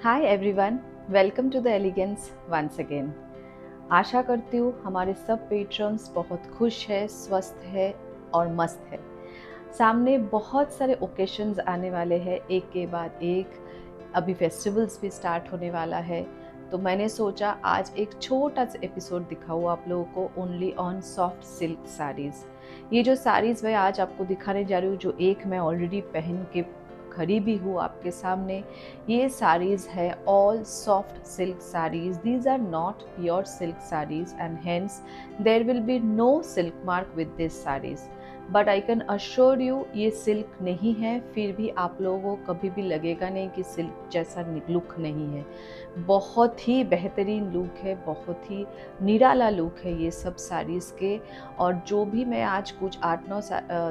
Hi everyone, welcome to the elegance once again. आशा करती हूँ हमारे सब पेट्रन्स बहुत खुश है, स्वस्थ है और मस्त है। सामने बहुत सारे ओकेशंस आने वाले हैं, एक के बाद एक। अभी फेस्टिवल्स भी स्टार्ट होने वाला है, तो मैंने सोचा आज एक छोटा सा एपिसोड दिखाऊँ आप लोगों को only on soft silk saris. ये जो साड़ीज़ मैं आज आपको दिखाने जा रही हूँ, जो एक मैं ऑलरेडी पहन के खड़ी भी हूँ आपके सामने, ये साड़ीज़ है all soft silk saris. These are not pure silk saris and hence there will be no silk mark with this saris. But I can assure you ये सिल्क नहीं है, फिर भी आप लोगों को कभी भी लगेगा नहीं कि सिल्क जैसा लुक नहीं है। बहुत ही बेहतरीन लुक है, बहुत ही निराला लुक है ये सब साड़ीज़ के। और जो भी मैं आज कुछ 8-9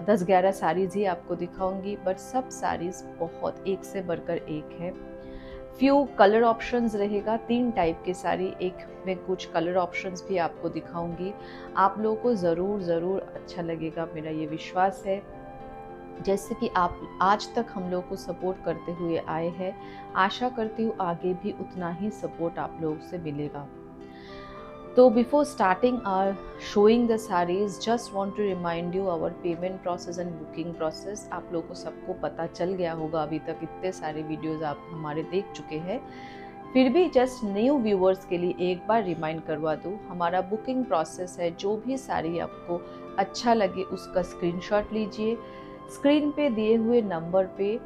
10-11 साड़ीज़ ही आपको दिखाऊंगी, बट सब साड़ीज़ बहुत एक से बढ़कर एक है। फ्यू कलर ऑप्शंस रहेगा, 3 टाइप की साड़ी, एक में कुछ कलर ऑप्शंस भी आपको दिखाऊंगी। आप लोगों को ज़रूर अच्छा लगेगा, मेरा ये विश्वास है। जैसे कि आप आज तक हम लोग को सपोर्ट करते हुए आए हैं, आशा करती हूँ आगे भी उतना ही सपोर्ट आप लोगों से मिलेगा। तो before starting showing the sarees, just want to remind you our payment process and booking process। आप लोगों को सबको पता चल गया होगा, अभी तक इतने सारे वीडियोस आप हमारे देख चुके हैं, फिर भी जस्ट न्यू व्यूअर्स के लिए एक बार रिमाइंड करवा दूँ। हमारा बुकिंग प्रोसेस है, जो भी साड़ी आपको अच्छा लगे उसका स्क्रीनशॉट लीजिए, स्क्रीन पे दिए हुए नंबर पे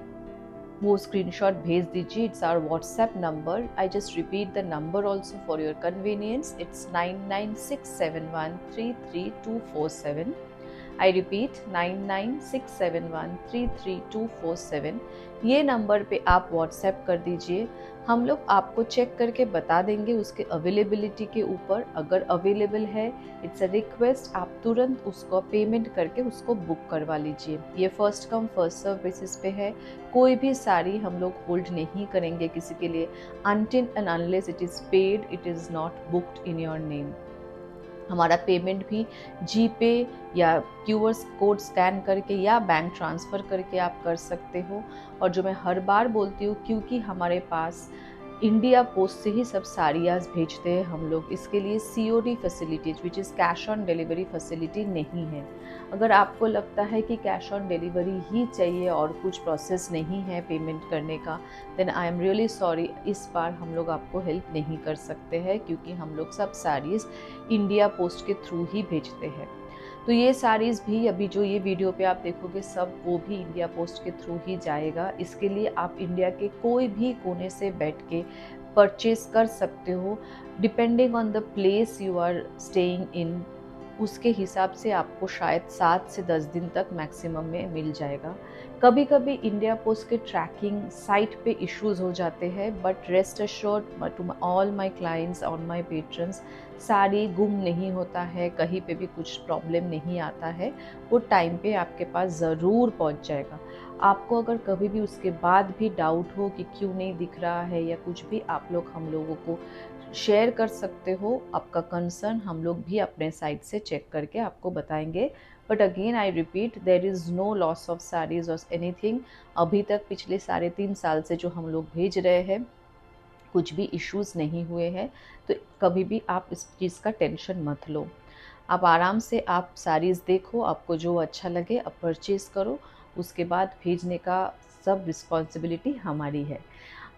वो स्क्रीनशॉट भेज दीजिए। It's our WhatsApp number. I just repeat the number also for your convenience. It's 9967133247। I repeat 9967133247। ये नंबर पे आप व्हाट्सएप कर दीजिए, हम लोग आपको चेक करके बता देंगे उसके अवेलेबिलिटी के ऊपर। अगर अवेलेबल है, इट्स अ रिक्वेस्ट, आप तुरंत उसको पेमेंट करके उसको बुक करवा लीजिए। ये first come first serve basis पे है, कोई भी साड़ी हम लोग होल्ड नहीं करेंगे किसी के लिए until and unless it is paid, it is not booked in your name. हमारा पेमेंट भी जीपे या क्यूआर कोड स्कैन करके या बैंक ट्रांसफ़र करके आप कर सकते हो। और जो मैं हर बार बोलती हूँ, क्योंकि हमारे पास इंडिया पोस्ट से ही सब साड़ियाँ भेजते हैं हम लोग, इसके लिए COD facilities which is cash on delivery facility नहीं है। अगर आपको लगता है कि कैश ऑन डिलीवरी ही चाहिए और कुछ प्रोसेस नहीं है पेमेंट करने का, then I am really sorry, इस बार हम लोग आपको हेल्प नहीं कर सकते हैं, क्योंकि हम लोग सब साड़ीज़ इंडिया पोस्ट के थ्रू ही भेजते हैं। तो ये साड़ीज़ भी अभी जो ये वीडियो पे आप देखोगे, सब वो भी इंडिया पोस्ट के थ्रू ही जाएगा। इसके लिए आप इंडिया के कोई भी कोने से बैठ के परचेज कर सकते हो, depending on the place you are staying in. उसके हिसाब से आपको शायद 7 से 10 दिन तक मैक्सिमम में मिल जाएगा। कभी कभी इंडिया पोस्ट के ट्रैकिंग साइट पे इश्यूज हो जाते हैं, but rest assured to all my clients on my patrons, sari गुम नहीं होता है, कहीं पे भी कुछ प्रॉब्लम नहीं आता है, वो टाइम पे आपके पास ज़रूर पहुंच जाएगा। आपको अगर कभी भी उसके बाद भी डाउट हो कि क्यों नहीं दिख रहा है या कुछ भी, आप लोग हम लोगों को शेयर कर सकते हो आपका कंसर्न, हम लोग भी अपने साइड से चेक करके आपको बताएंगे। But again I repeat, there is no loss of saris और एनीथिंग। अभी तक पिछले 3.5 साल से जो हम लोग भेज रहे हैं, कुछ भी इश्यूज़ नहीं हुए हैं, तो कभी भी आप इस चीज़ का टेंशन मत लो। आप आराम से आप साड़ीज़ देखो, आपको जो अच्छा लगे आप परचेज़ करो, उसके बाद भेजने का सब रिस्पॉन्सिबिलिटी हमारी है।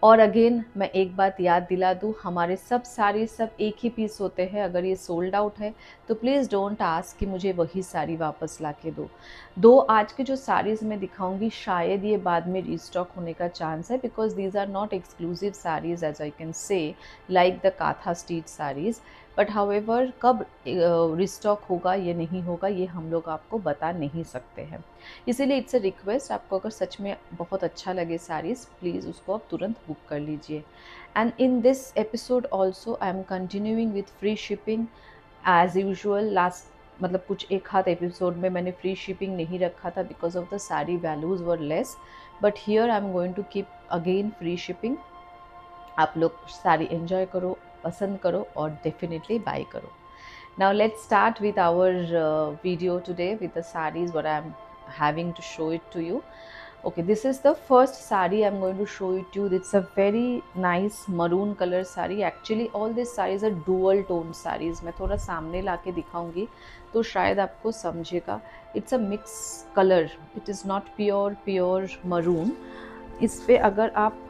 और अगेन मैं एक बात याद दिला दूँ, हमारे सब साड़ी सब एक ही पीस होते हैं। अगर ये सोल्ड आउट है तो प्लीज़ डोंट आस्क कि मुझे वही साड़ी वापस ला के दो। आज के जो साड़ीज़ मैं दिखाऊंगी, शायद ये बाद में रीस्टॉक होने का चांस है, because these are not exclusive saris as I can say, like the Katha street saris. But however कब रिस्टॉक होगा ये नहीं होगा, ये हम लोग आपको बता नहीं सकते हैं। इसीलिए इट्स अ रिक्वेस्ट, आपको अगर सच में बहुत अच्छा लगे साड़ीज़, प्लीज़ उसको आप तुरंत बुक कर लीजिए। And in this episode also I am continuing with free shipping as usual. Last मतलब कुछ एक हाथ एपिसोड में मैंने फ्री शिपिंग नहीं रखा था because of the sari values were less, but here I am going to keep again free shipping. आप लोग साड़ी एंजॉय करो, पसंद करो और डेफिनेटली बाय करो। Now let's start with our video today with the sarees what I am having to show it to you. Okay, this is the first sari I'm going to show it to you. It's a very nice maroon color sari. Actually all these sarees are dual tone sarees. मैं थोड़ा सामने लाके दिखाऊंगी तो शायद आपको समझेगा. It's a mix color. It is not pure maroon. इस पे अगर आप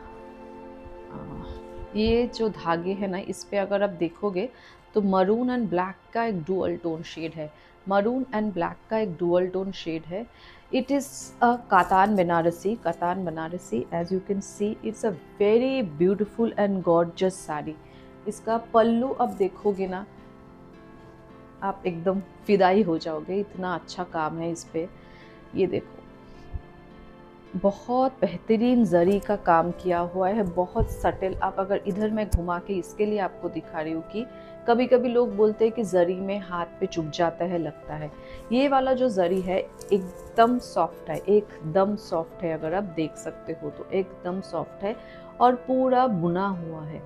ये जो धागे हैं ना, इस पे अगर आप देखोगे तो मरून एंड ब्लैक का एक डुअल टोन शेड है. मरून एंड ब्लैक का एक डुअल टोन शेड है. It is a katan Banarasi. As you can see it's a very beautiful and gorgeous sari. इसका पल्लू अब देखोगे ना, आप एकदम फिदाई हो जाओगे, इतना अच्छा काम है इस पे. ये देखो, बहुत बेहतरीन जरी का काम किया हुआ है, बहुत सटल. आप अगर इधर मैं घुमा के इसके लिए आपको दिखा रही हूँ कि कभी कभी लोग बोलते हैं कि जरी में हाथ पे चुभ जाता है, लगता है. ये वाला जो जरी है एकदम सॉफ्ट है, एकदम सॉफ्ट है. अगर आप देख सकते हो तो एकदम सॉफ्ट है और पूरा बुना हुआ है.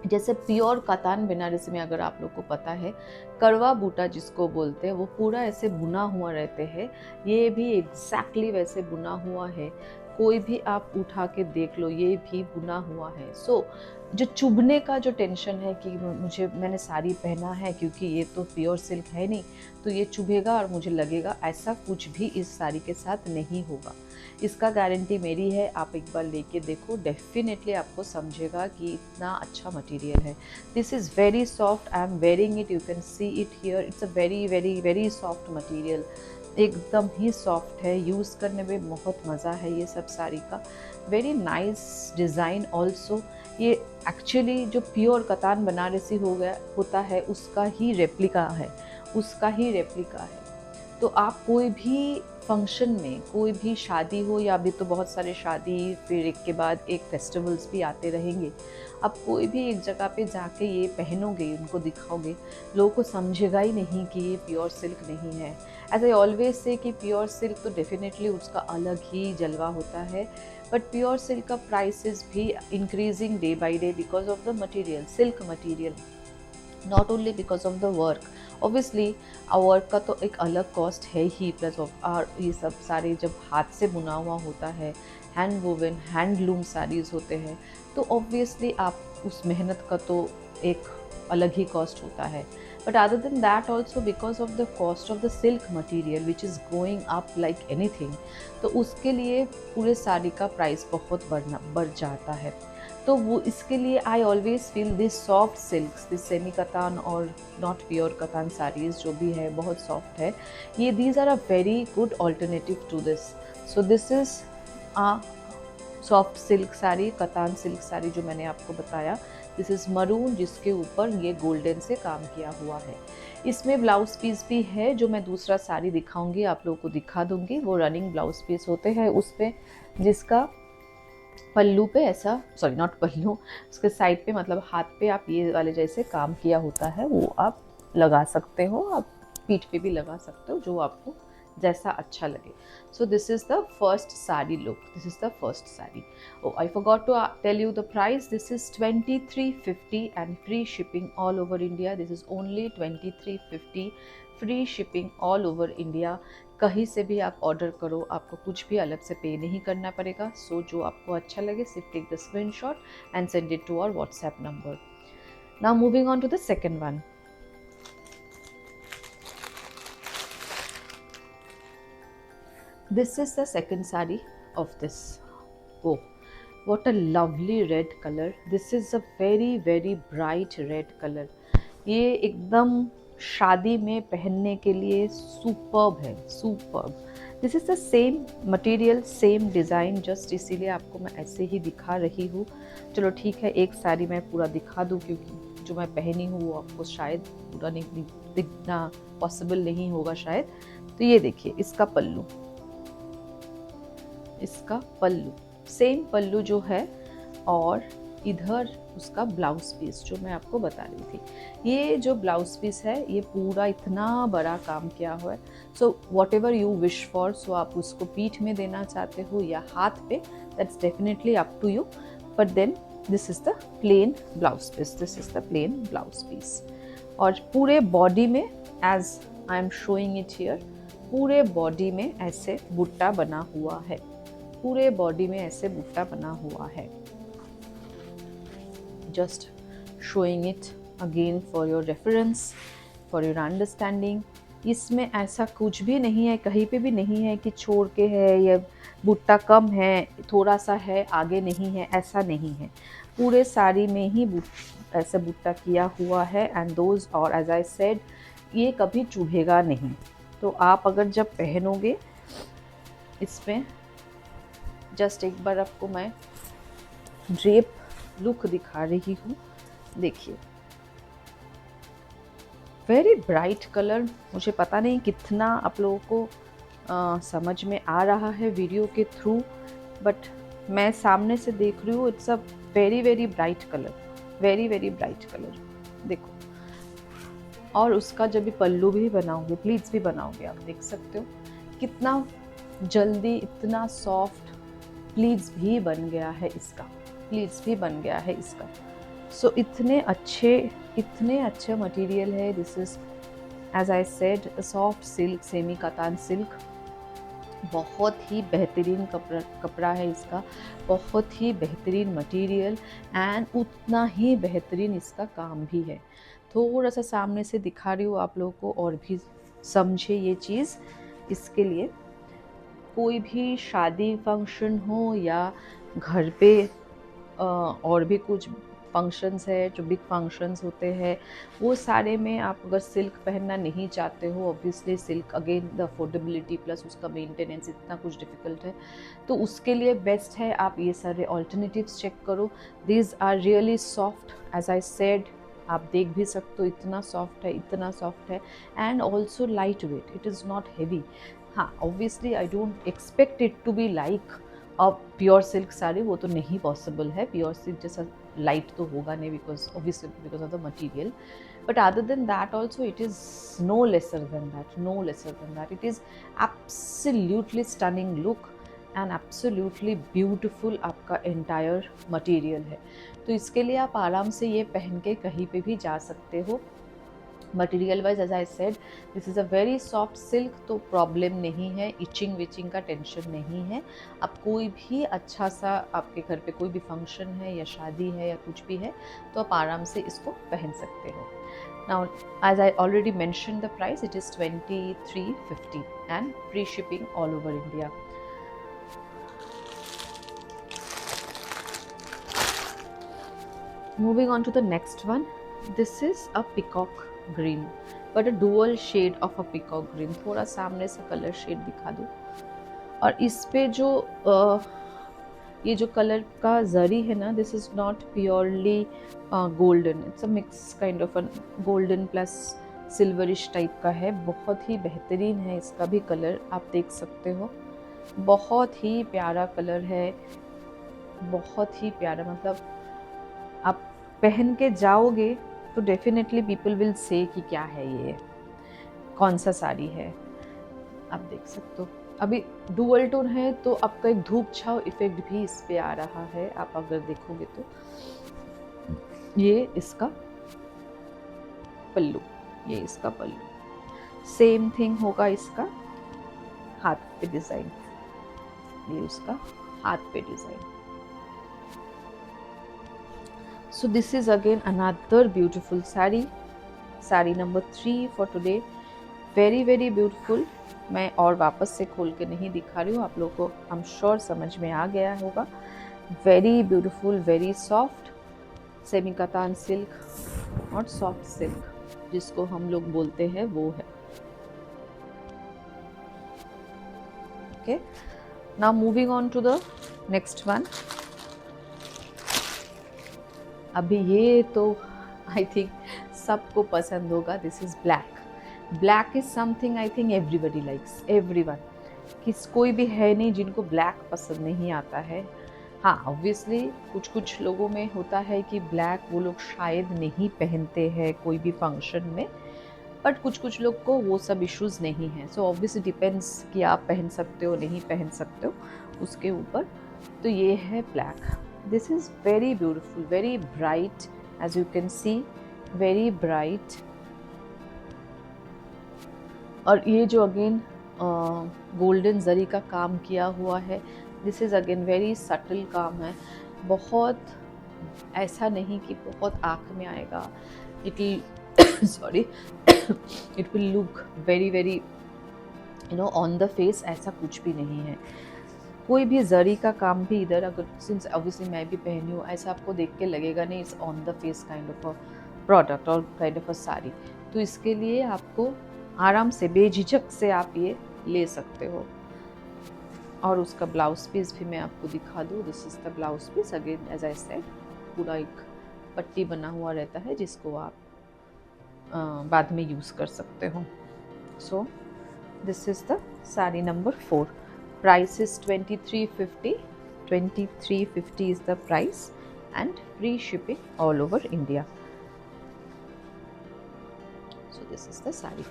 जैसे प्योर कातान बनारसी में अगर आप लोग को पता है, करवा बूटा जिसको बोलते हैं, वो पूरा ऐसे बुना हुआ रहते हैं. ये भी एग्जैक्टली वैसे बुना हुआ है. कोई भी आप उठा के देख लो, ये भी बुना हुआ है. सो जो चुभने का जो टेंशन है कि मैंने साड़ी पहना है क्योंकि ये तो प्योर सिल्क है नहीं, तो ये चुभेगा और मुझे लगेगा, ऐसा कुछ भी इस साड़ी के साथ नहीं होगा. इसका गारंटी मेरी है. आप एक बार लेके देखो, डेफिनेटली आपको समझेगा कि इतना अच्छा मटेरियल है. This is very soft. I am wearing it, you can see it here. It's a very very very soft material. एकदम ही सॉफ्ट है, यूज़ करने में बहुत मज़ा है ये सब साड़ी का. Very nice design also. ये एक्चुअली जो प्योर कतान बनारसी होता है उसका ही रेप्लिका है, तो आप कोई भी फंक्शन में, कोई भी शादी हो, या अभी तो बहुत सारे शादी, फिर एक के बाद एक फेस्टिवल्स भी आते रहेंगे, आप कोई भी एक जगह पे जाके ये पहनोगे, उनको दिखाओगे, लोगों को समझेगा ही नहीं कि ये प्योर सिल्क नहीं है. एज आई ऑलवेज से कि प्योर सिल्क तो डेफिनेटली उसका अलग ही जलवा होता है, बट प्योर सिल्क का प्राइसेस भी increasing day by day because of the material, silk material, not only because of the work. Obviously work का तो एक अलग कॉस्ट है ही, प्लस और ये सब सारे जब हाथ से बुना हुआ होता है, हैंड वोवन हैंडलूम साड़ीज़ होते हैं, तो ऑब्वियसली आप उस मेहनत का तो एक अलग ही कॉस्ट होता है. But other than that also because of the cost of the silk material which is going up like anything, तो उसके लिए पूरे साड़ी का प्राइस बहुत बढ़ जाता है. तो वो इसके लिए I always feel this soft silks, this semi katan और नॉट प्योर कतान साड़ीज़ जो भी है बहुत सॉफ्ट है. ये these are a very good alternative to this. So this is a soft silk sari, katan silk sari जो मैंने आपको बताया. दिस इज़ मरून, जिसके ऊपर ये गोल्डन से काम किया हुआ है. इसमें ब्लाउज पीस भी है जो मैं दूसरा साड़ी दिखाऊंगी, आप लोगों को दिखा दूंगी. वो रनिंग ब्लाउज पीस होते हैं उस पर, जिसका पल्लू पे ऐसा, सॉरी नॉट पल्लू, उसके साइड पे मतलब हाथ पे आप ये वाले जैसे काम किया होता है, वो आप लगा सकते हो. आप पीठ पे भी लगा सकते हो, जो आपको जैसा अच्छा लगे. So this is the first sari look. This is the first sari. Oh I forgot to tell you the price. This is 2350 and free shipping all over India. This is only 2350, free shipping all over India. कहीं से भी आप order करो, आपको कुछ भी अलग से पे नहीं करना पड़ेगा. सो जो आपको अच्छा लगे, सिर्फ take the screenshot and send it to our WhatsApp number. Now moving on to the second one. This is the second saree of this. Oh, what a lovely red color. This is a very very bright red color. ये एकदम शादी में पहनने के लिए superb है, superb. This is the same material, same design, just इसीलिए आपको मैं ऐसे ही दिखा रही हूँ. चलो ठीक है, एक साड़ी मैं पूरा दिखा दूँ क्योंकि जो मैं पहनी हूँ वो आपको शायद पूरा नहीं दिखना पॉसिबल नहीं होगा शायद. तो ये देखिए, इसका पल्लू, सेम पल्लू जो है, और इधर उसका ब्लाउज पीस जो मैं आपको बता रही थी. ये जो ब्लाउज पीस है, ये पूरा इतना बड़ा काम किया हुआ है. So whatever you wish for, so आप उसको पीठ में देना चाहते हो या हाथ पे, that's definitely up to you. But then this is the plain blouse piece. This is the plain blouse piece. और पूरे बॉडी में, as I am showing it here, पूरे बॉडी में ऐसे बुट्टा बना हुआ है. पूरे बॉडी में ऐसे बुट्टा बना हुआ है। Just showing it again for your reference, for your understanding. इसमें ऐसा कुछ भी नहीं है, कहीं पे भी नहीं है कि छोड़ के है या बुट्टा कम है, थोड़ा सा है, आगे नहीं है, ऐसा नहीं है। पूरे साड़ी में ही ऐसा बुट्टा किया हुआ है। एंड दोज, और एज आई सेड, ये कभी चुभेगा नहीं। तो आप अगर जब पहनोगे इसमें, जस्ट एक बार आपको मैं ड्रेप लुक दिखा रही हूँ, देखिए। Very bright colour. मुझे पता नहीं कितना आप लोगों को समझ में आ रहा है वीडियो के थ्रू, बट मैं सामने से देख रही हूँ। It's a very very bright colour, very very bright colour. देखो, और उसका जब भी पल्लू भी बनाओगे, प्लीट्स भी बनाओगे, आप देख सकते हो कितना जल्दी इतना सॉफ्ट प्लीट्स भी बन गया है इसका, प्लीट्स भी बन गया है इसका। सो इतने अच्छे मटेरियल है। This is, as I said, soft silk, semi katan silk. बहुत ही बेहतरीन कपड़ा है इसका, बहुत ही बेहतरीन मटेरियल, एंड उतना ही बेहतरीन इसका काम भी है। थोड़ा सा सामने से दिखा रही हूँ आप लोगों को, और भी समझे ये चीज़। इसके लिए कोई भी शादी फंक्शन हो या घर पे और भी कुछ फंक्शंस है, जो बिग फंक्शंस होते हैं, वो सारे में आप अगर सिल्क पहनना नहीं चाहते हो, obviously silk again the affordability plus उसका मेंटेनेंस इतना कुछ डिफ़िकल्ट है, तो उसके लिए बेस्ट है आप ये सारे ऑल्टरनेटिव्स चेक करो। These are really soft, as I said, आप देख भी सकते हो इतना सॉफ्ट है, इतना सॉफ्ट है, and also light weight, it is not heavy. हाँ, obviously I don't expect it to be like अब प्योर सिल्क साड़ी, वो तो नहीं पॉसिबल है, प्योर सिल्क जैसा लाइट तो होगा नहीं, because obviously because of the material, but other than that also it is no lesser than that, no lesser than that. It is absolutely stunning look and absolutely beautiful आपका entire material है। तो इसके लिए आप आराम से ये पहन के कहीं पे भी जा सकते हो। Material wise, as I said, this is a very soft silk, तो प्रॉब्लम नहीं है, इचिंग विचिंग का टेंशन नहीं है। आप कोई भी अच्छा सा, आपके घर पे कोई भी फंक्शन है या शादी है या कुछ भी है, तो आप आराम से इसको पहन सकते हो। Now, as I already mention the price, it is 2350 and free shipping all over India. Moving on to the next one, this is a peacock green, but a dual shade of a peacock green। थोड़ा सामने से colour shade दिखा दो। और इस पे जो ये जो कलर का जरी है ना, this is not purely golden, it's a mix kind of a golden plus silverish type का है। बहुत ही बेहतरीन है इसका भी कलर, आप देख सकते हो, बहुत ही प्यारा कलर है, बहुत ही प्यारा। मतलब आप पहन के जाओगे तो डेफिनेटली पीपल विल से कि क्या है ये, कौन सा साड़ी है। आप देख सकते हो अभी डुअल टोन है, तो आपका एक धूप छाव इफेक्ट भी इस पे आ रहा है। आप अगर देखोगे तो ये इसका पल्लू, ये इसका पल्लू, सेम थिंग होगा इसका हाथ पे डिजाइन, ये उसका हाथ पे design. So this is again another beautiful sari number 3 for today, very very beautiful। मैं और वापस से खोल के नहीं दिखा रही हूँ, आप लोगों को आई एम श्योर समझ में आ गया होगा। Very beautiful, very soft semi katan silk और सॉफ्ट सिल्क जिसको हम लोग बोलते हैं वो है। Okay, now moving on to the next one. अभी ये तो आई थिंक सबको पसंद होगा। This is black. Black is something I think everybody likes, everyone. कोई भी है नहीं जिनको ब्लैक पसंद नहीं आता है। हाँ, ऑब्वियसली कुछ कुछ लोगों में होता है कि ब्लैक वो लोग शायद नहीं पहनते हैं कोई भी फंक्शन में, बट कुछ कुछ लोग को वो सब इश्यूज़ नहीं हैं। सो ऑब्वियसली डिपेंड्स कि आप पहन सकते हो नहीं पहन सकते हो उसके ऊपर। तो ये है black. This is very beautiful, very bright, as you can see, very bright। और ये जो अगेन गोल्डन जरी का काम किया हुआ है, this is again very subtle काम है, बहुत ऐसा नहीं कि बहुत आँख में आएगा, it will sorry it will look very very on the face, ऐसा कुछ भी नहीं है। कोई भी जरी का काम भी इधर, अगर सिंस ऑब्वियसली मैं भी पहनी हूँ, ऐसा आपको देख के लगेगा नहीं it's on the face kind of a product और काइंड ऑफ अ साड़ी। तो इसके लिए आपको आराम से बेझिझक से आप ये ले सकते हो। और उसका ब्लाउज पीस भी मैं आपको दिखा दूँ। This is the blouse piece, again as I said पूरा एक पट्टी बना हुआ रहता है जिसको आप बाद में यूज़ कर सकते हो। सो this is the sari number 4। Price is 2350. 2350 is the price and free shipping all over India. So this is the saree.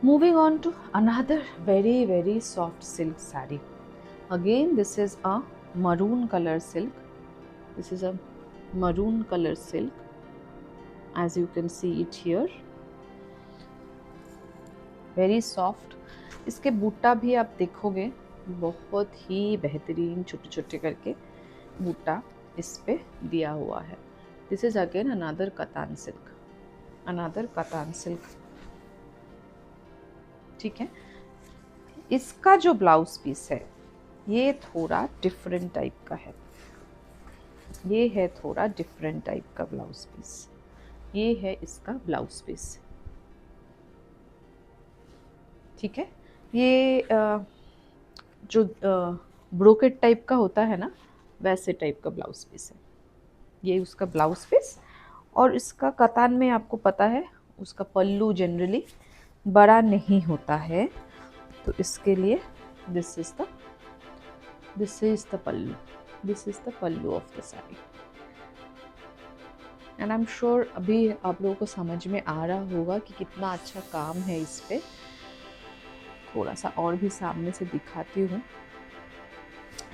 Moving on to another very very soft silk saree. Again this is a maroon color silk. This is a maroon color silk, as you can see it here. Very soft. इसके बूटा भी आप देखोगे बहुत ही बेहतरीन छोटे छोटे करके बूटा इस पे दिया हुआ है। This is again another katan silk, another katan silk. ठीक है, इसका जो ब्लाउज पीस है ये थोड़ा डिफरेंट टाइप का है। ये है थोड़ा डिफरेंट टाइप का ब्लाउज पीस। ये है इसका ब्लाउज पीस। ठीक है, ये जो ब्रोकेट टाइप का होता है ना, वैसे टाइप का ब्लाउज पीस है ये उसका ब्लाउज पीस। और इसका कतान में आपको पता है उसका पल्लू जनरली बड़ा नहीं होता है, तो इसके लिए this is the pallu, this is the pallu of the sari. And I am sure अभी आप लोगों को समझ में आ रहा होगा कि कितना अच्छा काम है इस पे। थोड़ा सा और भी सामने से दिखाती हूँ।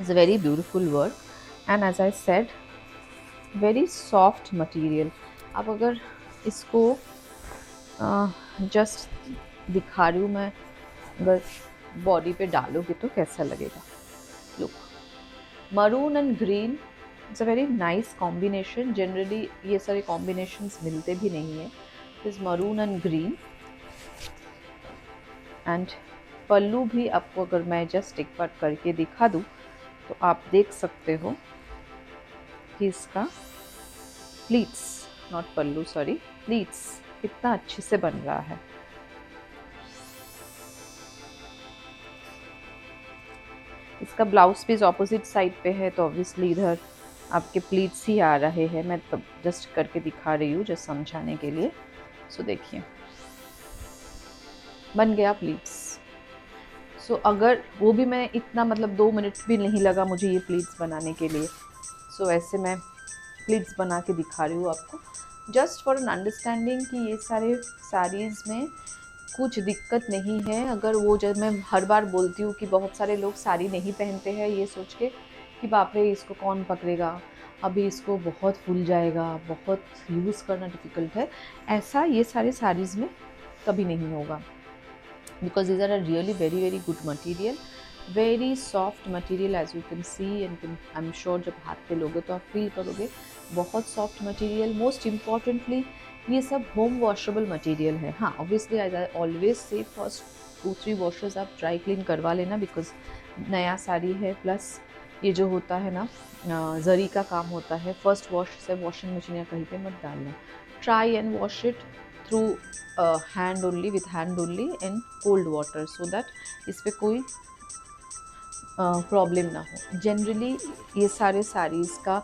It's a very beautiful work and as I said very soft material. आप अगर इसको जस्ट दिखा रही हूँ मैं, अगर बॉडी पे डालोगे तो कैसा लगेगा। Look, maroon and green, it's a very nice combination. Generally ये सारे कॉम्बिनेशंस मिलते भी नहीं है। Is maroon and green and pallu भी आपको अगर मैं जस्ट एक बार करके दिखा दूँ तो आप देख सकते हो कि इसका pleats, not pallu sorry, pleats कितना अच्छे से बन रहा है। इसका ब्लाउज पीस ऑपोजिट साइड पे है तो ऑब्वियसली इधर आपके प्लीट्स ही आ रहे हैं। मैं तब जस्ट करके दिखा रही हूँ जस्ट समझाने के लिए। सो देखिए बन गया प्लीट्स। सो अगर वो भी मैं इतना मतलब 2 मिनट्स भी नहीं लगा मुझे ये प्लीट्स बनाने के लिए। सो ऐसे मैं प्लीट्स बना के दिखा रही हूँ आपको जस्ट फॉर एन अंडरस्टैंडिंग कि ये सारे साड़ीज़ में कुछ दिक्कत नहीं है। अगर वो जब मैं हर बार बोलती हूँ कि बहुत सारे लोग साड़ी नहीं पहनते हैं ये सोच के कि बाप रे इसको कौन पकड़ेगा, अभी इसको बहुत फूल जाएगा, बहुत यूज़ करना डिफ़िकल्ट है, ऐसा ये सारे साड़ीज़ में कभी नहीं होगा। Because these are a really very very good material, very soft material as you can see and I'm sure जब हाथ पे लोगे तो आप फील करोगे बहुत सॉफ्ट मटेरियल। मोस्ट इम्पॉर्टेंटली ये सब होम वॉशेबल मटेरियल है। हाँ obviously as I always say first 2-3 washes आप ड्राई क्लीन करवा लेना बिकॉज नया साड़ी है, प्लस ये जो होता है ना जरी का काम होता है। फर्स्ट वॉश से वॉशिंग मशीन या कहीं पे मत डालना। Try and wash it through hand only, with hand only in cold water so that इस पर कोई प्रॉब्लम ना हो। जनरली ये सारे साड़ीज़ का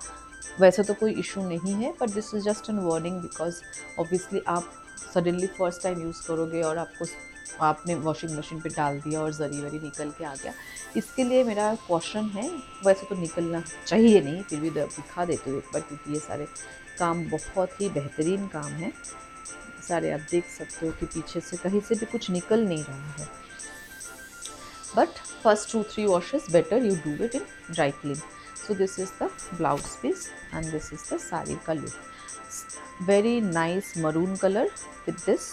वैसे तो कोई इशू नहीं है, but this is just an warning because obviously आप सडनली फर्स्ट टाइम यूज़ करोगे और आपने वॉशिंग मशीन पे डाल दिया और जरी वरी निकल के आ गया। इसके लिए मेरा क्वेश्चन है, वैसे तो निकलना चाहिए नहीं, फिर भी दिखा देती हूँ एक बार क्योंकि ये सारे काम बहुत ही बेहतरीन काम है। सारे आप देख सकते हो कि पीछे से कहीं से भी कुछ निकल नहीं रहा है। But first 2-3 washes better you do it in dry clean. So this is the blouse piece and this is the sari ka look. Very nice maroon color with this.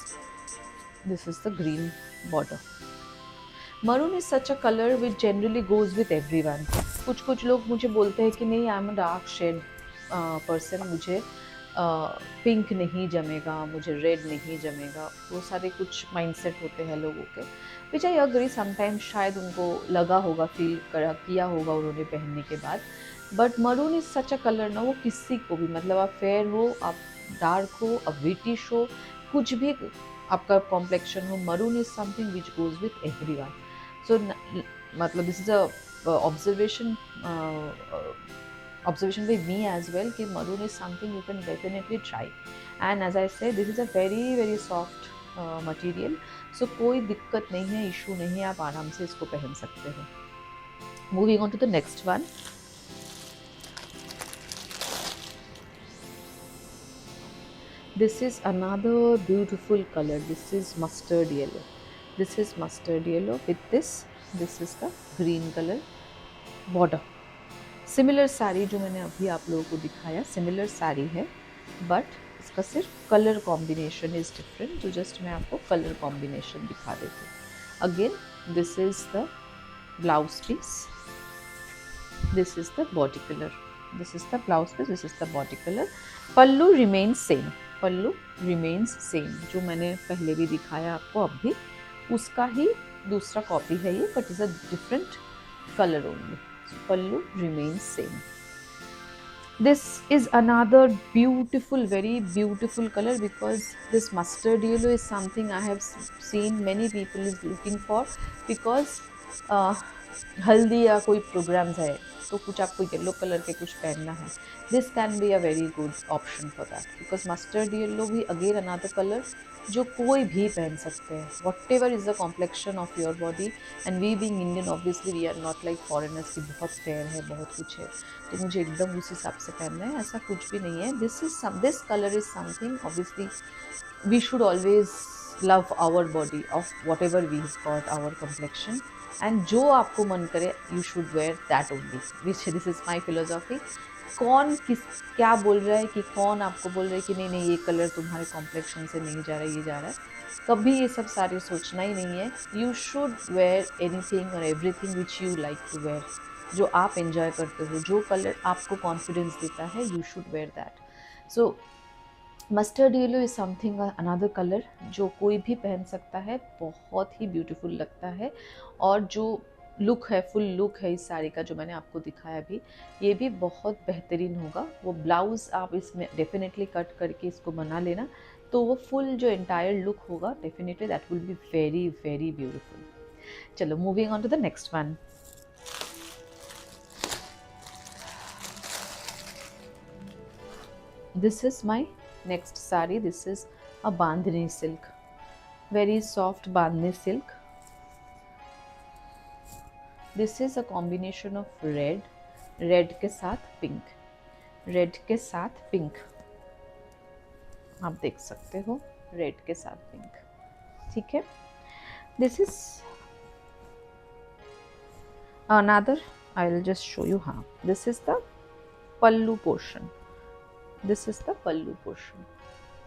This is the green border. Maroon is such a color which generally goes with everyone. कुछ लोग मुझे बोलते हैं कि नहीं, I am a dark shade person, मुझे pink नहीं जमेगा, मुझे रेड नहीं जमेगा. वो सारे कुछ माइंडसेट होते हैं लोगों के, विच आई अग्री. समटाइम्स शायद उनको लगा होगा, फील किया होगा उन्होंने पहनने के बाद. But maroon is such a colour ना, वो किसी को भी, मतलब आप फेयर हो, आप डार्क हो, आप ब्रिटिश हो, कुछ भी आपका कॉम्प्लेक्शन हो, maroon is something which goes with everyone. So मतलब this is a observation with me as well कि maroon is something you can definitely try. And as I said, this is a very soft material, so कोई दिक्कत नहीं है, issue नहीं है, आप आराम से इसको पहन सकते हो. Moving on to the next one. This is another beautiful color. This is mustard yellow. This is mustard yellow with this is the green color border. Similar sari जो मैंने अभी आप लोगों को दिखाया, सिमिलर साड़ी है, बट इसका सिर्फ कलर कॉम्बिनेशन इज डिफरेंट. तो जस्ट मैं आपको कलर कॉम्बिनेशन दिखा देती हूँ. Again this is the blouse piece, this is the body colour, this is the blouse piece, this is the body colour. Pallu remains same, pallu remains same, जो मैंने पहले भी दिखाया आपको, अब भी उसका ही दूसरा कॉपी है ये, but is a different color only. So pallu remains same. This is another beautiful, very beautiful color, because this mustard yellow is something I have seen many people is looking for, because हल्दी या कोई programmes है तो कुछ आपको yellow colour के कुछ पहनना है. This can be a very good option for that, because mustard yellow भी अगेन अनदर कलर जो कोई भी पहन सकते हैं, whatever is the complexion of your body. And we being Indian obviously we are not like foreigners की बहुत fair है, बहुत कुछ है, तो मुझे एकदम उस हिसाब से पहनना है, ऐसा कुछ भी नहीं है. This colour is something, obviously we should always love our body of whatever we have got our complexion, and जो आपको मन करे you should wear that only, which this is my philosophy. कौन किस क्या बोल रहा है, कि कौन आपको बोल रहा है कि नहीं नहीं ये कलर तुम्हारे कॉम्प्लेक्शन से नहीं जा रहा है, ये जा रहा है, कभी ये सब सारे सोचना ही नहीं है. यू शुड वेयर एनीथिंग और everything which you like to wear, जो आप एंजॉय करते हो, जो कलर आपको कॉन्फिडेंस देता है, you should wear that. So mustard yellow is something another colour जो कोई भी पहन सकता है, बहुत ही ब्यूटीफुल लगता है. और जो लुक है, फुल लुक है इस साड़ी का जो मैंने आपको दिखाया भी, ये भी बहुत बेहतरीन होगा. वो ब्लाउज़ आप इसमें डेफिनेटली कट करके इसको बना लेना, तो वो फुल जो एंटायर लुक होगा, definitely that will be very very beautiful. चलो moving on to the next one. This is my next sari. This is a bandhani silk, very soft bandhani silk. This is a combination of red के साथ pink, red के साथ pink. आप देख सकते हो red के साथ pink, ठीक है. This is another, I will just show you. हाँ, this is the pallu portion. This is the pallu portion.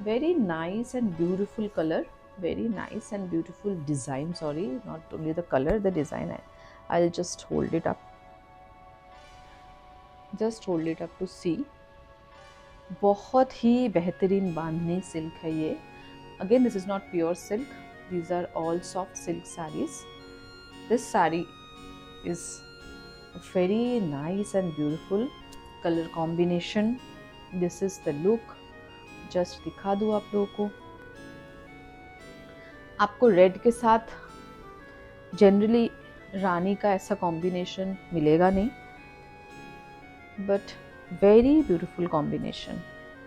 Very nice and beautiful color, very nice and beautiful design. Sorry, not only the color, the design. I'll just hold it up. Just hold it up to see. बहुत ही बेहतरीन बांधनी silk है ये. Again, this is not pure silk. These are all soft silk sarees. This saree is very nice and beautiful color combination. This is the look. Just दिखा दूँ आप लोगों को. आपको रेड के साथ जनरली रानी का ऐसा कॉम्बिनेशन मिलेगा नहीं, but very beautiful combination,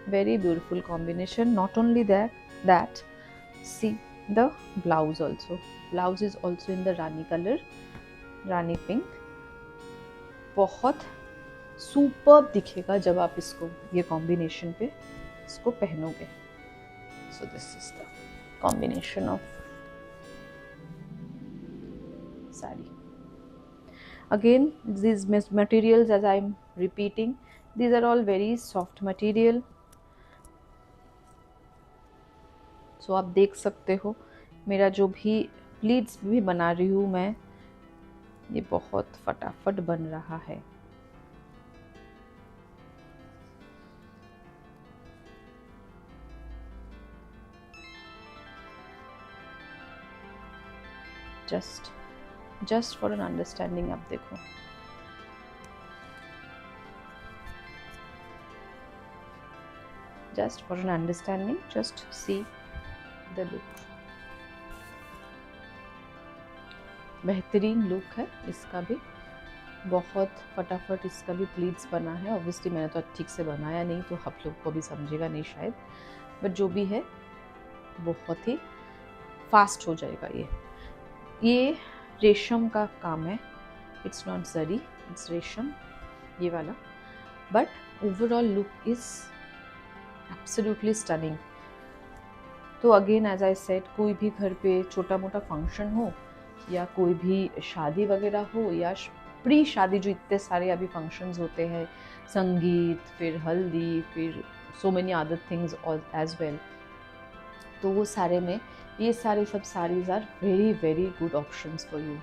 very beautiful combination. Not only that, see the blouse also. Blouse is also in the rani color, rani pink. बहुत सुपर्ब दिखेगा जब आप इसको ये कॉम्बिनेशन पे इसको पहनोगे. So this is the combination of sari. Again, these materials, as I'm repeating, these are all very soft material. So आप देख सकते हो मेरा जो भी प्लीट्स भी बना रही हूँ मैं, ये बहुत फटाफट बन रहा है. जस्ट फॉर एन अंडरस्टैंडिंग आप देखो. Just for an understanding, just see the look. बेहतरीन लुक है इसका भी, बहुत फटाफट इसका भी प्लीट्स बना है. ऑब्वियसली मैंने तो ठीक से बनाया नहीं तो आप लोग को भी समझेगा नहीं शायद, बट जो भी है बहुत ही फास्ट हो जाएगा. ये रेशम का काम है, इट्स नॉट जरी, इट्स रेशम ये वाला. But overall look is absolutely stunning. तो अगेन एज आई सेड, कोई भी घर पे छोटा मोटा फंक्शन हो या कोई भी शादी वगैरह हो या प्री शादी, जो इतने सारे अभी फंक्शंस होते हैं, संगीत, फिर हल्दी, फिर so many other things as well, तो वो सारे में ये सारे सब saris are very very good options for you.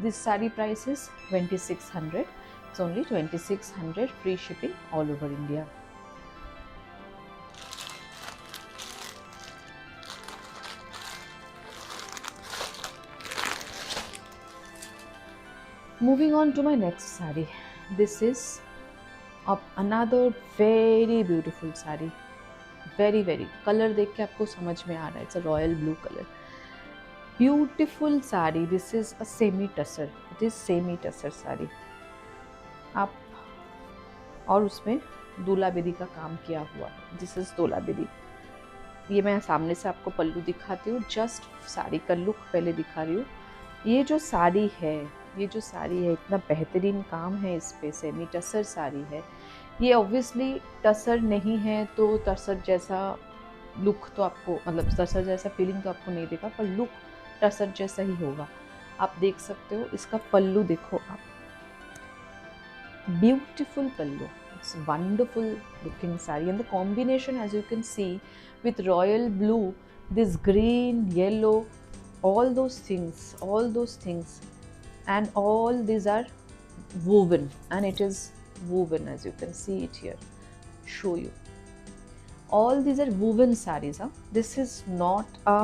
This sari price is 2600. It's only 2600, free shipping all over India. Moving on to my next saree. This is another very beautiful saree. Very very color देख के आपको समझ में आ रहा है, it's a royal blue color. Beautiful saree. This is a semi tussar. It is semi tussar saree. आप और उसमें दूल्हा बेदी का काम किया हुआ. This is दूल्हा बेदी. ये मैं सामने से आपको पल्लू दिखाती हूँ, जस्ट साड़ी का लुक पहले दिखा रही हूँ. ये जो साड़ी है, इतना बेहतरीन काम है इस पे, सेमी टसर साड़ी है. ये ऑब्वियसली टसर नहीं है तो टसर जैसा लुक तो आपको, मतलब टसर जैसा फीलिंग तो आपको नहीं देगा, पर लुक टसर जैसा ही होगा. आप देख सकते हो इसका पल्लू देखो आप, beautiful pallu. It's wonderful looking sari and the combination as you can see with royal blue, this green, yellow, all those things, and all these are woven, and it is woven as you can see it here. Show you, all these are woven sarees. This is not a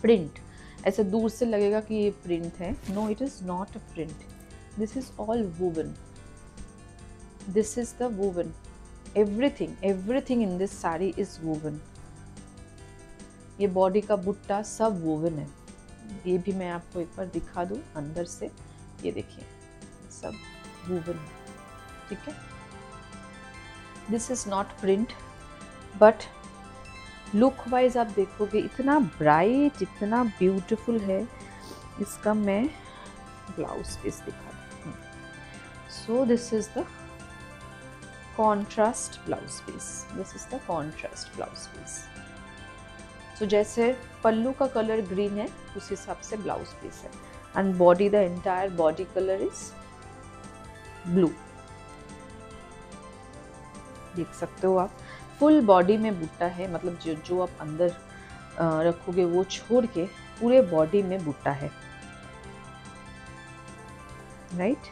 print. ऐसे दूर से लगेगा कि ये print है. No, it is not a print. This is all woven. This is the woven. Everything in this saree is woven. ये body का बुट्टा सब woven है. ये भी मैं आपको एक बार दिखा दूँ अंदर से. ये देखिए सब woven है, ठीक है. This is not print, but look wise आप देखोगे इतना ब्राइट, इतना ब्यूटीफुल है. इसका मैं ब्लाउज पीस दिखा दूँ. So this is the contrast blouse piece. This is the contrast blouse piece. So जैसे पल्लू का कलर ग्रीन है उस हिसाब से ब्लाउज पीस है. And body, the entire body colour is blue. देख सकते हो आप, फुल बॉडी में बुट्टा है, मतलब जो आप अंदर रखोगे वो छोड़ के पूरे बॉडी में बुट्टा है. Right.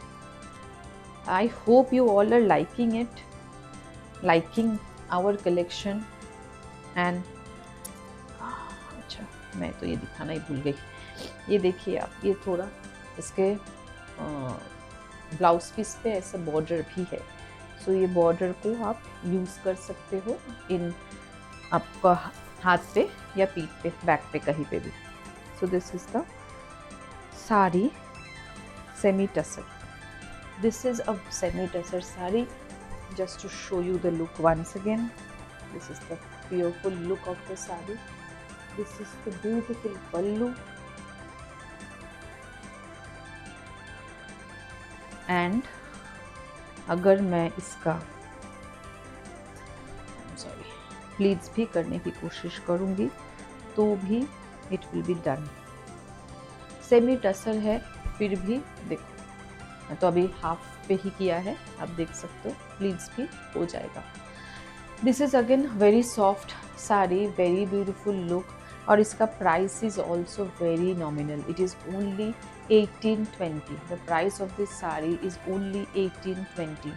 I hope you all are liking it, liking our collection. And अच्छा, मैं तो ये दिखाना ही भूल गई. ये देखिए आप, ये थोड़ा इसके ब्लाउज पीस पे ऐसा बॉर्डर भी है. सो ये बॉर्डर को आप यूज़ कर सकते हो इन आपका हाथ पे या पीठ पे, बैक पे, कहीं पे भी. सो this is the sari semi tussar. This is a semi-tussar saree. Just to show you the look once again, this is the beautiful look of the saree. This is the beautiful pallu, and अगर मैं इसका pleats भी करने की कोशिश करूँगी तो भी it will be done. Semi tussar है फिर भी देखो मैं तो अभी हाफ पे ही किया है, आप देख सकते हो, प्लीट्स भी हो जाएगा। This is again very soft sari, very beautiful look, और इसका price is also very nominal, it is only 1820। The price of this sari is only 1820।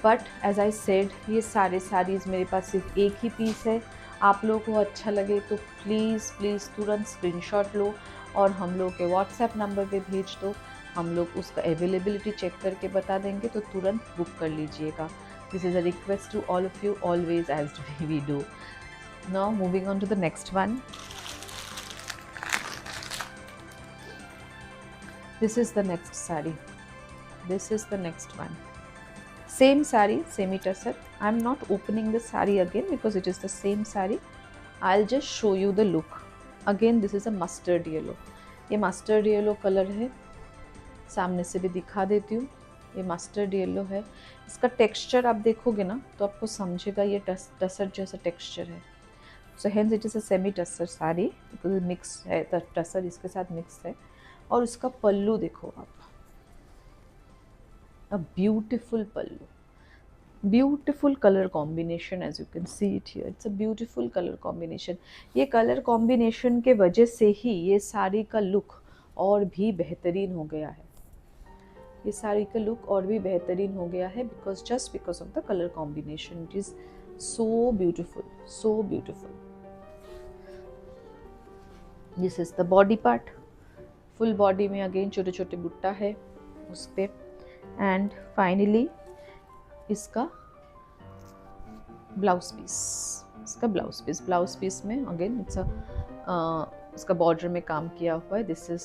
But as I said, ये सारे साड़ीज़ मेरे पास सिर्फ एक ही पीस है। आप लोगों को अच्छा लगे तो प्लीज़ प्लीज़ तुरंत स्क्रीनशॉट लो और हम लोग के व्हाट्सएप नंबर पे भेज दो, हम लोग उसका अवेलेबिलिटी चेक करके बता देंगे, तो तुरंत बुक कर लीजिएगा। This is a request to all of you, always as we do. Now moving on to the next one. This is the next sari, this is the next one. Same saree, semi tussar. I'm not opening the saree again because it is the same saree. I'll just show you the look. Again, this is a mustard yellow. ये mustard yellow color है, सामने से भी दिखा देती हूँ। ये mustard yellow है। इसका texture आप देखोगे ना तो आपको समझेगा ये टसर जैसा texture है। So hence it is a semi tussar saree because mix है, टसर इसके साथ mix है। और उसका पल्लू देखो आप, a beautiful pallu, beautiful color combination, as you can see it here, it's a beautiful color combination। ये color combination के वजह से ही ये साड़ी का look और भी बेहतरीन हो गया है, ये साड़ी का look और भी बेहतरीन हो गया है because just because of the color combination, it is so beautiful, so beautiful। This is the body part, full body में again छोटे छोटे बुट्टा है उस पे, and finally इसका ब्लाउज पीस, इसका ब्लाउज पीस में अगेन इट्स इसका बॉर्डर में काम किया हुआ है। This is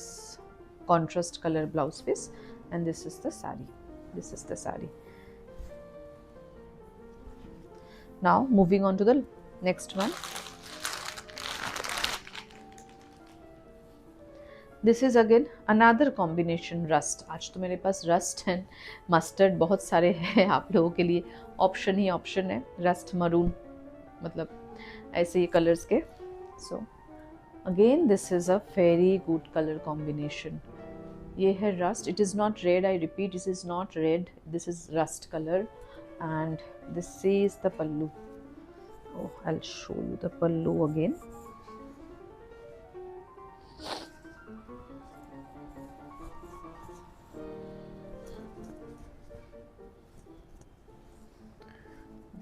contrast colour blouse piece and this is the sari, this is the sari. Now moving on to the next one. This is again another combination rust. आज तो मेरे पास रस्ट एंड मस्टर्ड बहुत सारे हैं, आप लोगों के लिए ऑप्शन ही ऑप्शन है, रस्ट मरून, मतलब ऐसे ही कलर्स के। So again this is a very good colour combination. ये है rust, it is not red, I repeat, this is not red, this is rust colour and this is the pallu. Oh, I will show you the pallu again.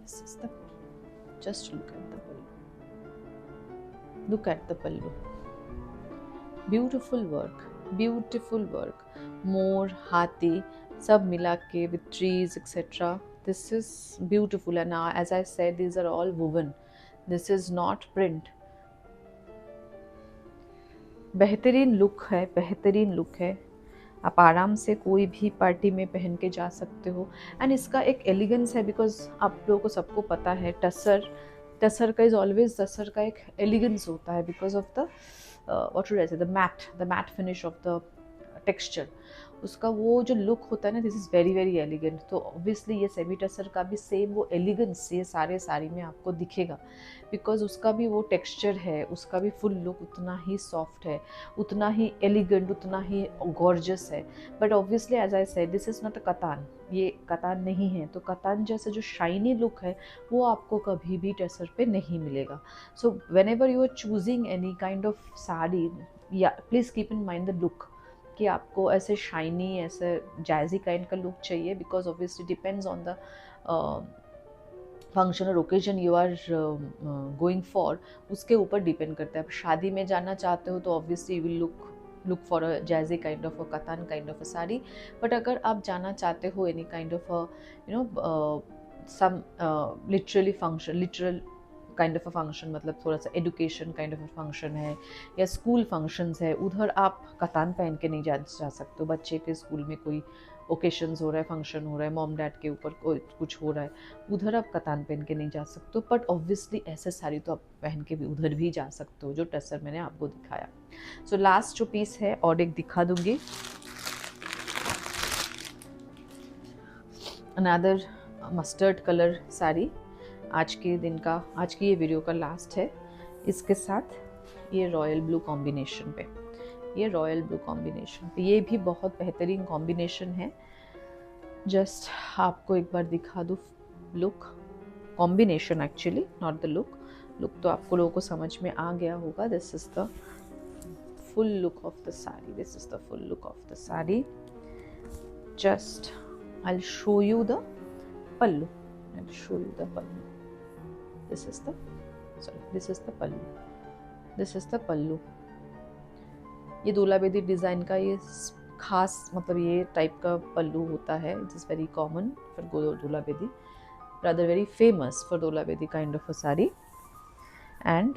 This is the, just look at the pallu, look at the pallu, beautiful work, beautiful work, मोर, हाथी सब मिला के with trees etc. This is beautiful and as I said these are all woven, this is not print। बेहतरीन look है, बेहतरीन look है, आप आराम से कोई भी पार्टी में पहन के जा सकते हो। एंड इसका एक एलिगेंस है बिकॉज आप लोगों को सबको पता है टसर का इज ऑलवेज, टसर का एक एलिगेंस होता है because of the what should I say, the matte finish of the texture, उसका वो जो लुक होता है ना, this is very very elegant. तो ऑब्वियसली ये सेमी टसर का भी सेम वो एलिगेंस ये सारे साड़ी में आपको दिखेगा बिकॉज उसका भी वो टेक्सचर है, उसका भी फुल लुक उतना ही सॉफ्ट है, उतना ही एलिगेंट, उतना ही गॉर्जियस है। But obviously as I said this is not a katan, ये कतान नहीं है, तो कतान जैसा जो शाइनी लुक है वो आपको कभी भी टसर पे नहीं मिलेगा। So whenever you are choosing any kind of sari, या please keep in mind the look कि आपको ऐसे शाइनी, ऐसे जैजी काइंड का लुक चाहिए because obviously depends on the function और occasion you are going for, उसके ऊपर डिपेंड करता है। शादी में जाना चाहते हो तो obviously you will look for a jazzy kind of a katan kind of a sari. But अगर आप जाना चाहते हो any kind of a you know some literally function, literal kind of a function, मतलब थोड़ा सा education kind of a function है या स्कूल फंक्शंस है, उधर आप कतान पहन के नहीं जा सकते हो। बच्चे के स्कूल में कोई ओकेशंस हो रहा है, फंक्शन हो रहा है, मॉम डैड के ऊपर कोई कुछ हो रहा है, उधर आप कतान पहन के नहीं जा सकते हो। बट ऑब्वियसली ऐसे साड़ी तो आप पहन के भी उधर भी जा सकते हो जो टसर मैंने आपको दिखाया। सो लास्ट जो पीस है और एक दिखा दूंगी, अनदर मस्टर्ड कलर साड़ी, आज के दिन का, आज की ये वीडियो का लास्ट है। इसके साथ ये रॉयल ब्लू कॉम्बिनेशन पे, ये रॉयल ब्लू कॉम्बिनेशन पे, ये भी बहुत बेहतरीन कॉम्बिनेशन है। जस्ट आपको एक बार दिखा दूँ look, combination actually, not the look. Look तो आपको लोगों को समझ में आ गया होगा। This is the full look of the sari, this is the full look of the sari. Just I'll show you the pallu. I'll show you the pallu. This is the pallu. This is the pallu. ये दूल्हा Bedi design का ये खास मतलब ये type का पल्लू होता है। It is very common for दूल्हा बेदी, रादर वेरी फेमस फॉर दूल्हा बेदी kind of a sari. And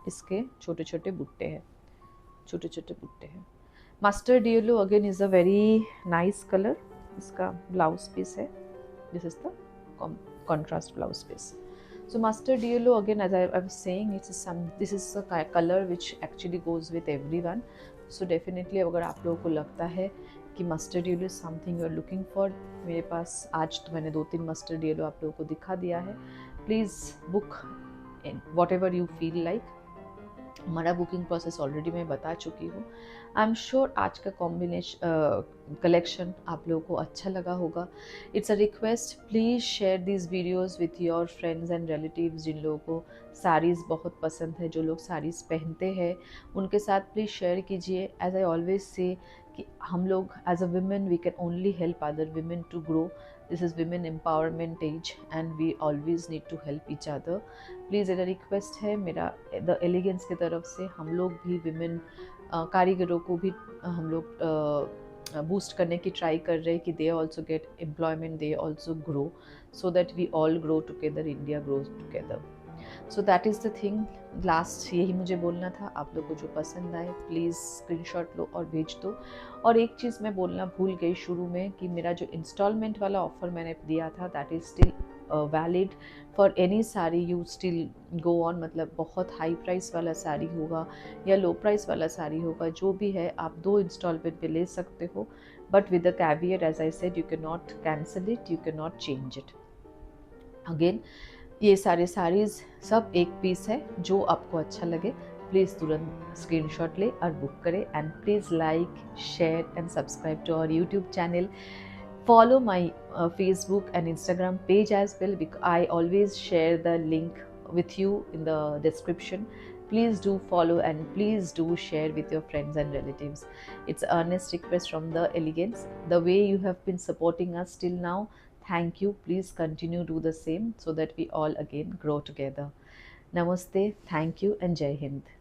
इसके छोटे छोटे बुट्टे हैं, छोटे छोटे बुट्टे हैं। Mustard yellow again is a very nice colour. इसका ब्लाउज पीस है, this is the contrast blouse piece. So mustard yellow, again as I was saying, this is a color which actually goes with everyone. So definitely अगर आप लोगों को लगता है कि mustard yellow is something you are looking for, मेरे पास आज तो मैंने 2-3 mustard yellow आप लोगों को दिखा दिया है। Please book in whatever you feel like। हमारा बुकिंग प्रोसेस ऑलरेडी मैं बता चुकी हूँ। आई एम श्योर आज का कलेक्शन आप लोगों को अच्छा लगा होगा। It's a request, please share this videos with your friends and relatives जिन लोगों को साड़ीज़ बहुत पसंद है, जो लोग साड़ीज़ पहनते हैं, उनके साथ प्लीज़ शेयर कीजिए। एज आई ऑलवेज से कि हम लोग as a woman we can only help other women to grow. This is women empowerment age and we always need to help each other. Please एक request है मेरा the elegance की तरफ से, हम लोग भी विमेन कारीगरों को भी हम लोग बूस्ट करने की ट्राई कर रहे हैं कि they also get employment, they also grow, so that we all grow together, India grows together. So that is the thing. Last यही मुझे बोलना था। आप लोग को जो पसंद आए प्लीज़ स्क्रीनशॉट लो और भेज दो। और एक चीज़ मैं बोलना भूल गई शुरू में कि मेरा जो इंस्टॉलमेंट वाला ऑफ़र मैंने दिया था that is still valid for any sari you still go on. मतलब बहुत हाई प्राइस वाला साड़ी होगा या लो प्राइस वाला साड़ी होगा, जो भी है आप 2 इंस्टॉलमेंट पे ले सकते हो, but with the caveat as I said, you can not cancel it, you can not change it again. ये सारे साड़ीज़ सब एक पीस है, जो आपको अच्छा लगे प्लीज़ तुरंत स्क्रीनशॉट ले और बुक करें। And please like, share and subscribe to our YouTube channel. Follow my Facebook and Instagram page as well, because I always share the link with you in the description. Please do follow and please do share with your friends and relatives. It's an earnest request from the Elegance. The way you have been supporting us till now, thank you. Please continue do the same so that we all again grow together. Namaste, thank you and Jai Hind.